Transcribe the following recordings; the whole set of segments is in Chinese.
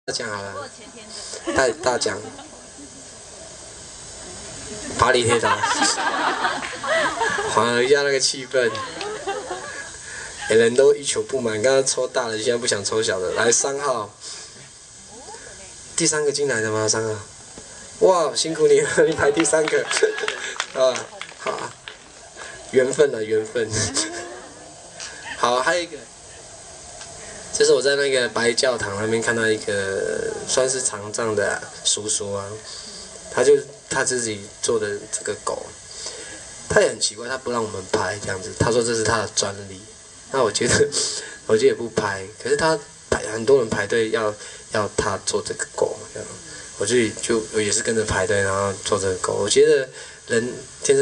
大奖好了，大奖，巴黎铁塔，缓和一下那个气氛。人都一球不满，刚刚抽大的，现在不想抽小的。来3号，第3个进来的吗？3号，哇，辛苦你了，你排第3个，啊，好，缘分啊，缘分。好，还有一个。这是我在那个白教堂那边看到一个算是残障的叔叔啊，他自己做的这个狗，他也很奇怪，他不让我们拍这样子，他说这是他的专利。那我觉得也不拍，可是很多人排队要他做这个狗，这样，我就也是跟着排队，然后做这个狗。我觉得人天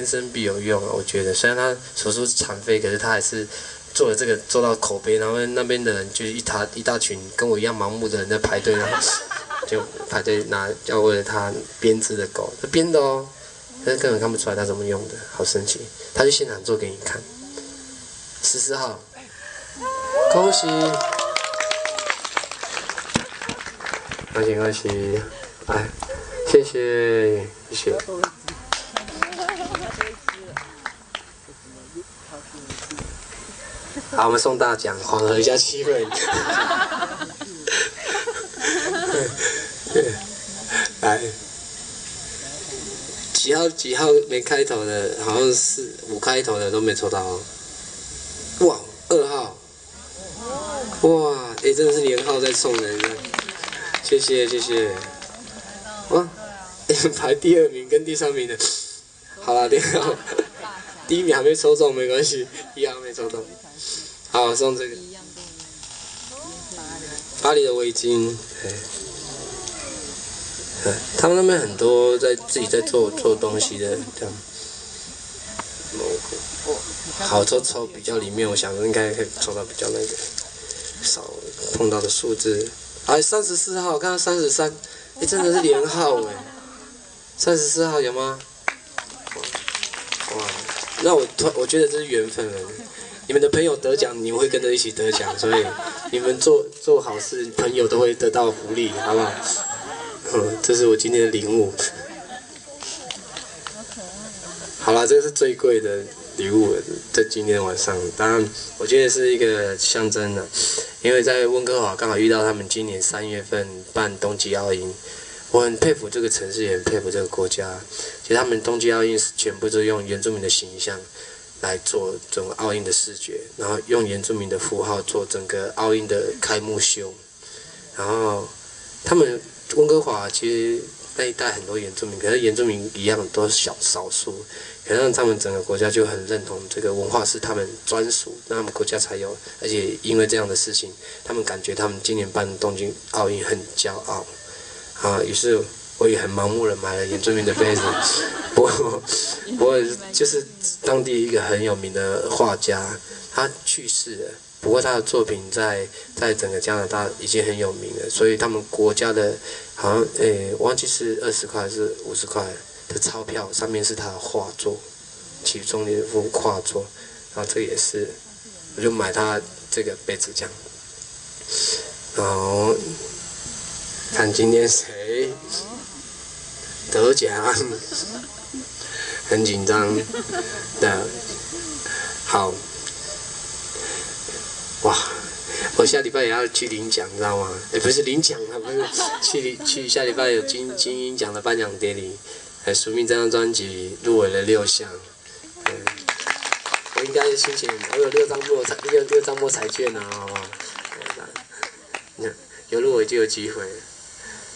生必有用啊，我觉得虽然他手术是残废，可是他还是。做了这个做到口碑，然后那边的人就是一大群跟我一样盲目的人在排队，然后就排队要为了他编织的狗，他编的哦，但是根本看不出来他怎么用的，好神奇！他就现场做给你看。14号，恭喜，恭喜！哎，谢谢。好，我们送大奖，缓和一下气氛。来，几号没开头的，好像是5开头的都没抽到哦。哇，2号，哇，真的是连号在送人的，谢谢。哇，排第2名跟第3名的，好啦，连号，第1名还没抽中没关系，1号没抽中。好，送这个巴黎的围巾，他们那边很多自己在做东西的，这样。好，抽比较里面，我想应该可以抽到比较那个少碰到的数字。34号，看到33，真的是连号34号有吗？哇，那我觉得这是缘分了。你们的朋友得奖，你们会跟着一起得奖，所以你们做好事，朋友都会得到福利，好不好？这是我今天的领悟。好啦，这个是最贵的礼物，在今天晚上，当然我觉得是一个象征的，因为在温哥华刚好遇到他们今年3月份办冬季奥运，我很佩服这个城市，也很佩服这个国家。其实他们冬季奥运全部都用原住民的形象。来做整个奥运的视觉，然后用原住民的符号做整个奥运的开幕秀。然后他们温哥华其实那一带很多原住民，可是原住民一样都是少数，可是他们整个国家就很认同这个文化是他们专属，那他们国家才有。而且因为这样的事情，他们感觉他们今年办东京奥运很骄傲。于是我也很盲目的买了原住民的杯子。不过就是当地一个很有名的画家，他去世了。不过他的作品在整个加拿大已经很有名了，所以他们国家的好像忘记是20块还是50块的钞票，上面是他的画作，其中的一幅画作。然后这个也是，我就买他这个杯子这样。然后看今天谁得奖。很紧张的，好，哇！我下礼拜也要去领奖，知道吗？不是领奖啊，不是去下礼拜有金鹰奖的颁奖典礼，署名这张专辑入围了6项，我应该心情，我有6张摸彩券啊，好不好？有入围就有机会。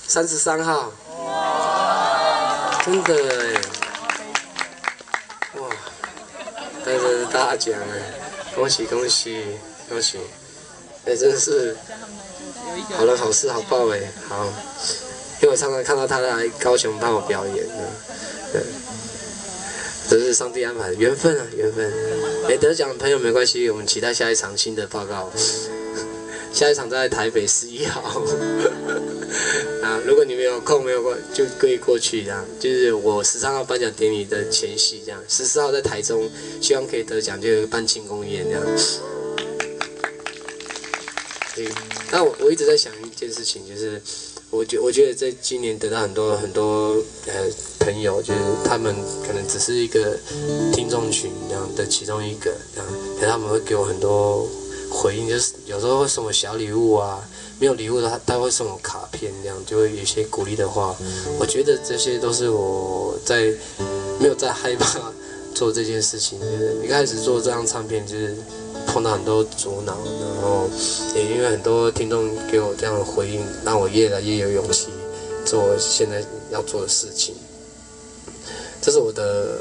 33号，真的哇！但是大奖恭喜！真的是好人好事好报好，因为我常常看到他来高雄帮我表演对，这是上帝安排的缘分啊，缘分。没得奖的朋友没关系，我们期待下一场新的报告。下一场在台北11号。如果你们有空就可以过去这样，就是我13号颁奖典礼的前夕这样，14号在台中，希望可以得奖，就办庆功宴这样。但我一直在想一件事情，就是我觉得在今年得到很多朋友，就是他们可能只是一个听众群这样的其中一个这样，可是他们会给我很多回应，就是有时候会送我小礼物啊，没有礼物的他会送我卡片这样，就会有一些鼓励的话。我觉得这些都是我在没有在害怕做这件事情，就是一开始做这张唱片就是碰到很多阻挠，然后也因为很多听众给我这样的回应，让我越来越有勇气做现在要做的事情。这是我的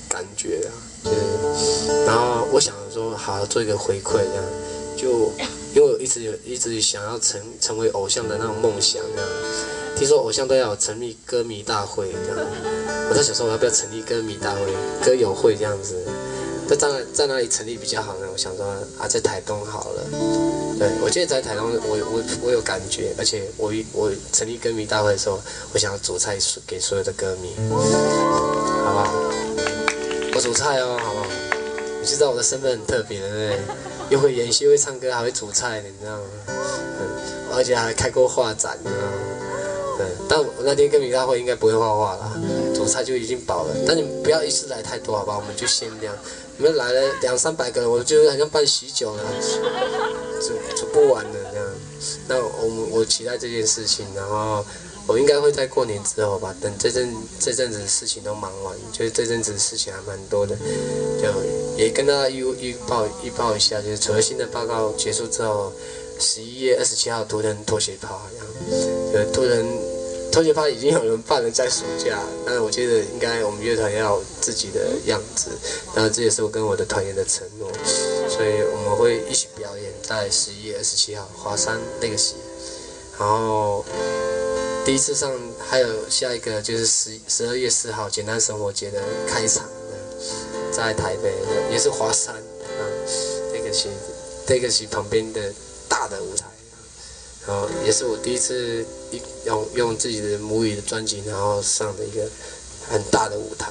感觉啊，就是然后我想说，好做一个回馈这样，就因为我一直想要成为偶像的那种梦想这样。听说偶像都要有成立歌迷大会这样，我在想说我要不要成立歌迷大会、歌友会这样子。在哪里成立比较好呢？我想说啊，在台东好了。对，我记得在台东，我有感觉，而且我成立歌迷大会的时候，我想要煮菜给所有的歌迷，好不好？我煮菜哦，好不好？你知道我的身份很特别的，对不对？又会演戏，会唱歌，还会煮菜的，你知道吗？而且还开过画展，你知道吗？对，但我那天歌迷大会应该不会画画啦，煮菜就已经饱了。但你们不要一次来太多，好不好？我们就限量。你们来了200-300个人，我觉得好像办喜酒了，煮不完的这样。那我期待这件事情，然后我应该会在过年之后吧，等这阵子的事情都忙完，就是这阵子的事情还蛮多的，就也跟大家预报一下，就是除了新的报告结束之后，11月27号图腾拖鞋趴这样，图腾拖鞋趴已经有人办了，在暑假，但我觉得应该我们乐团要有自己的样子，那这也是我跟我的团员的承诺，所以我们会一起表演在11月27号华山Legacy，然后第一次上还有下一个就是12月4号简单生活节的开场在台北，也是华山Legacy旁边的大的舞台。然后也是我第一次用自己的母语的专辑，然后上的一个很大的舞台。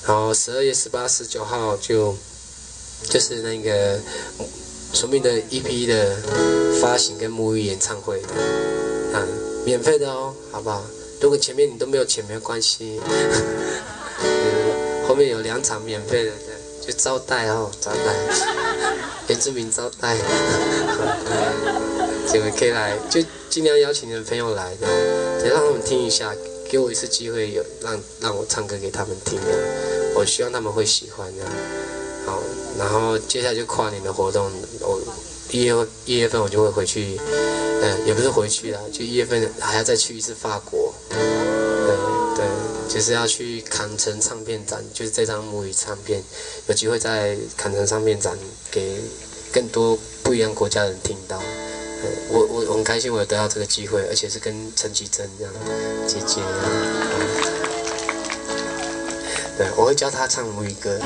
然后12月18、19号就是那个署名的 EP 的发行跟母语演唱会，免费的哦，好不好？如果前面你都没有钱没有关系，后面有2场免费的，就招待哦，招待，原住民招待。你们可以来，就尽量邀请你的朋友来，再让他们听一下，给我一次机会，让我唱歌给他们听我希望他们会喜欢好，然后接下来就跨年的活动，我1月份我就会回去，也不是回去啦，就1月份还要再去一次法国，对，就是要去坎城唱片展，就是这张母语唱片，有机会在坎城唱片展给更多不一样国家的人听到。我很开心，我有得到这个机会，而且是跟陈绮贞这样姐姐对，我会教她唱母语歌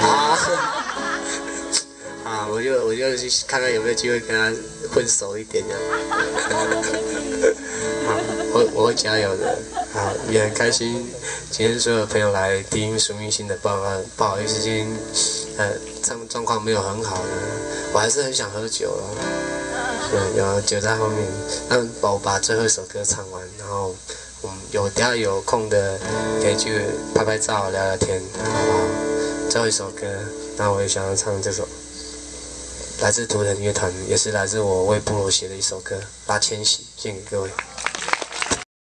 我就去看看有没有机会跟她混熟一点这样。我会加油的。好，也很开心，今天所有朋友来听署名性的报告，不好意思，今天状况没有很好我还是很想喝酒有酒在后面，让我把最后一首歌唱完，然后我们等下有空的可以去拍拍照、聊聊天，好不好？最后一首歌，那我也想要唱这首，来自图腾乐团，也是来自我为部落写的一首歌《拉千禧》，献给各位。